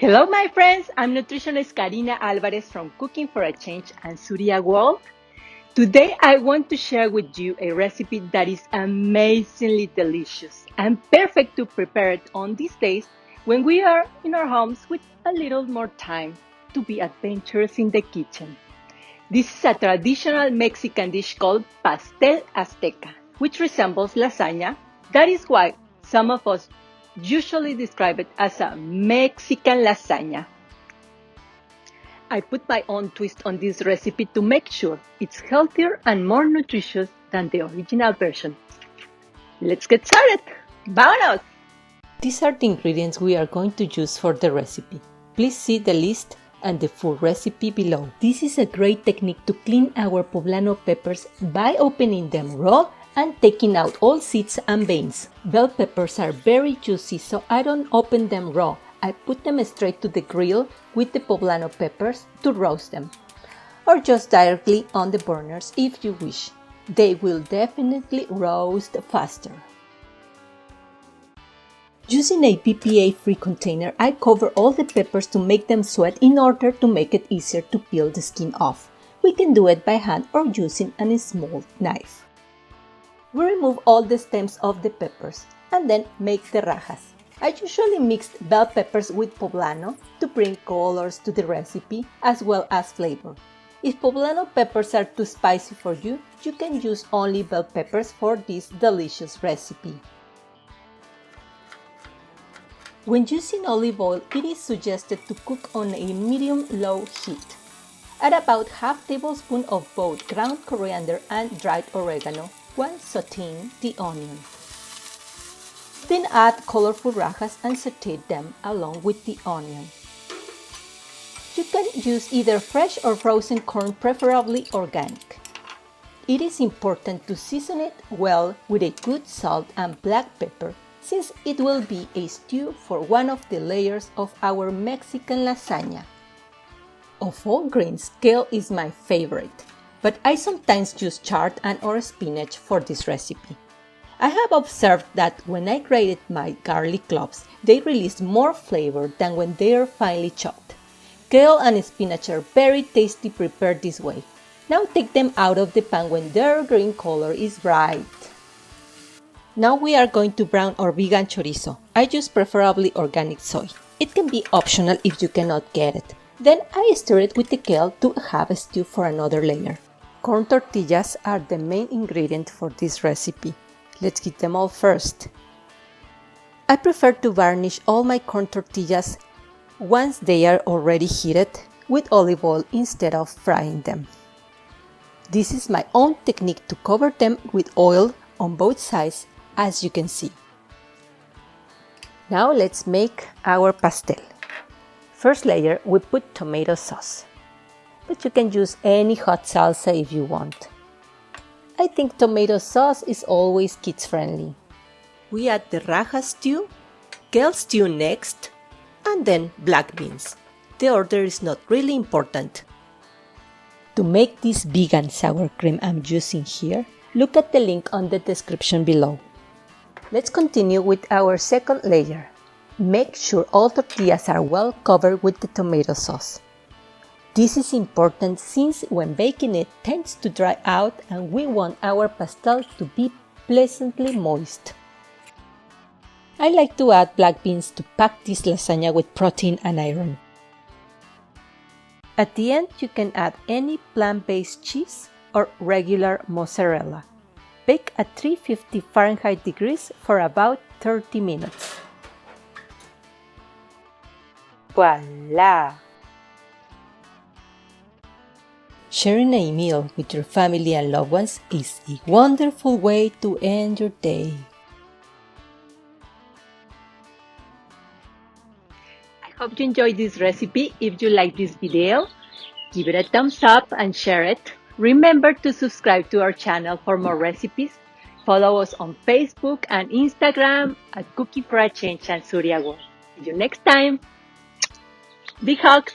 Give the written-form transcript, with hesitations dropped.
Hello, my friends. I'm nutritionist Karina Alvarez from Cooking for a Change and Surya World. Today, I want to share with you a recipe that is amazingly delicious and perfect to prepare it on these days when we are in our homes with a little more time to be adventurous in the kitchen. This is a traditional Mexican dish called Pastel Azteca, which resembles lasagna. That is why some of us usually describe it as a Mexican lasagna. I put my own twist on this recipe to make sure it's healthier and more nutritious than the original version. Let's get started! ¡Vámonos! These are the ingredients we are going to use for the recipe. Please see the list and the full recipe below. This is a great technique to clean our poblano peppers by opening them raw and taking out all seeds and veins. Bell peppers are very juicy, so I don't open them raw. I put them straight to the grill with the poblano peppers to roast them, or just directly on the burners if you wish. They will definitely roast faster. Using a BPA-free container, I cover all the peppers to make them sweat in order to make it easier to peel the skin off. We can do it by hand or using a small knife. We remove all the stems of the peppers and then make the rajas. I usually mix bell peppers with poblano to bring colors to the recipe as well as flavor. If poblano peppers are too spicy for you, you can use only bell peppers for this delicious recipe. When using olive oil, it is suggested to cook on a medium-low heat. Add about half tablespoon of both ground coriander and dried oregano while sauteing the onion. Then add colorful rajas and saute them along with the onion. You can use either fresh or frozen corn, preferably organic. It is important to season it well with a good salt and black pepper, since it will be a stew for one of the layers of our Mexican lasagna. Of all greens, kale is my favorite, but I sometimes use chard and or spinach for this recipe. I have observed that when I grated my garlic cloves, they release more flavor than when they are finely chopped. Kale and spinach are very tasty prepared this way. Now take them out of the pan when their green color is bright. Now we are going to brown our vegan chorizo. I use preferably organic soy. It can be optional if you cannot get it. Then I stir it with the kale to have a stew for another layer. Corn tortillas are the main ingredient for this recipe. Let's heat them all first. I prefer to varnish all my corn tortillas once they are already heated with olive oil instead of frying them. This is my own technique to cover them with oil on both sides, as you can see. Now let's make our pastel. First layer, we put tomato sauce, but you can use any hot salsa if you want. I think tomato sauce is always kids friendly. We add the raja stew, kale stew next, and then black beans. The order is not really important. To make this vegan sour cream I'm using here, look at the link on the description below. Let's continue with our second layer. Make sure all tortillas are well covered with the tomato sauce. This is important since when baking it tends to dry out and we want our pastel to be pleasantly moist. I like to add black beans to pack this lasagna with protein and iron. At the end, you can add any plant-based cheese or regular mozzarella. Bake at 350 Fahrenheit degrees for about 30 minutes. Voila! Sharing a meal with your family and loved ones is a wonderful way to end your day. I hope you enjoyed this recipe. If you like this video, give it a thumbs up and share it. Remember to subscribe to our channel for more recipes. Follow us on Facebook and Instagram at Cooking for a Change and Surya World. See you next time. Big hugs!